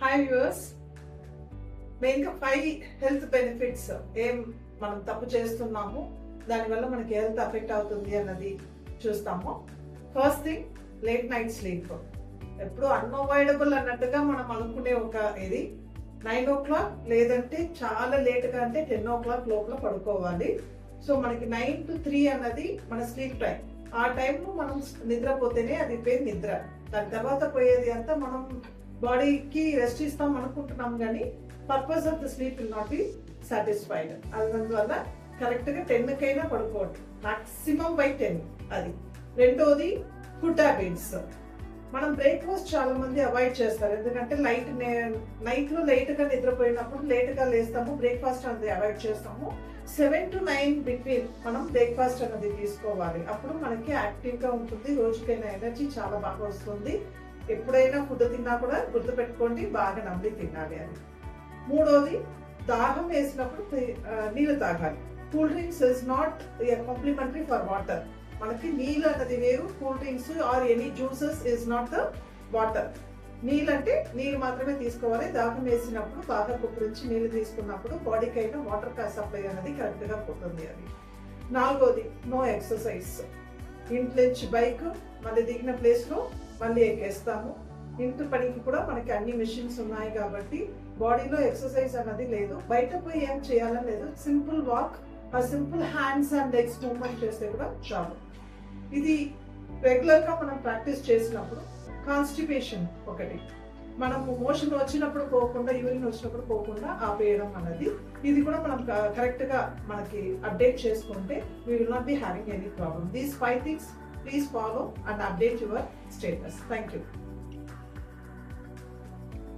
Hi viewers, మెయిన్గా 5 health benefits ఏం మనం తప్పు చేస్తున్నాము, దానివల్ల మనకి హెల్త్ అఫెక్ట్ అవుతుంది అన్నది చూస్తాము. First thing, late night sleep. ఎప్పుడు అన్అవాయిడబుల్ అన్నట్టుగా మనం అనుకునే ఒక ఇది 9 o'clock లేదంటే చాలా లేట్గా అంటే 10 o'clock లోపల పడుకోవాలి. సో మనకి 9 to 3 అన్నది మన స్లీప్ టైం. ఆ టైంలో మనం నిద్రపోతేనే అది పేరు నిద్ర. దాని తర్వాత పోయేది అంతా మనం బాడీకి రెస్ట్ ఇస్తాం అనుకుంటున్నాం, కానీ purpose of the sleep will not be satisfied. అందువల్ల కరెక్ట్గా 10కైనా పడుకోండి, మాక్సిమం బై 10. అది రెండోది, ఫుడ్ హ్యాబిట్స్. మనం బ్రేక్ఫాస్ట్ చాలా మంది అవాయిడ్ చేస్తారు, ఎందుకంటే నైట్లో లేట్గా నిద్రపోయినప్పుడు లేట్గా లేస్తాము, బ్రేక్ఫాస్ట్ అనేది అవాయిడ్ చేస్తాము. 7 to 9 బిట్వీన్ మనం బ్రేక్ఫాస్ట్ అనేది తీసుకోవాలి. అప్పుడు మనకి యాక్టివ్గా ఉంటుంది, రోజుకైనా ఎనర్జీ చాలా బాగా వస్తుంది. ఎప్పుడైనా ఫుడ్ తిన్నా కూడా గుర్తుపెట్టుకోండి, బాగా నమ్మి తినాలి అని. మూడోది, దాహం వేసినప్పుడు నీళ్ళు తాగాలి. Cool drinks is not complimentary for water. మనకి నీళ్ళు అన్నది వేరు, cool drinks or any juices is not the water. నీళ్ళు అంటే నీళ్ళు మాత్రమే తీసుకోవాలి. దాహం వేసినప్పుడు బాగా కుప్పరించి నీళ్ళు తీసుకున్నప్పుడు బాడీకి అయినా వాటర్ సప్లై అనేది కరెక్ట్గా పోతుంది అది. నాలుగోది, నో ఎక్సర్సైజ్. ఇంట్లోంచి బైక్ మళ్ళీ దిగిన ప్లేస్లో మళ్ళీ ఎక్కేస్తాము. ఇంటి పనికి కూడా మనకి అన్ని మెషిన్స్ ఉన్నాయి కాబట్టి బాడీలో ఎక్సర్సైజ్ అన్నది లేదు. బయట పోయి ఏం చేయాలని లేదు, సింపుల్ వాక్, ఆ simple hands and legs movement చేస్తే కూడా చాలు. ఇది రెగ్యులర్గా మనం ప్రాక్టీస్ చేసినప్పుడు కాన్స్టిపేషన్ ఒకటి, మనము మోషన్ వచ్చినప్పుడు పోకుండా, యూరిన్ వచ్చినప్పుడు పోకుండా ఆపేయడం అన్నది, ఇది కూడా మనం కరెక్ట్గా మనకి అప్డేట్ చేసుకుంటే we will not be having any problem. These 5 things please follow and update your status. Thank you.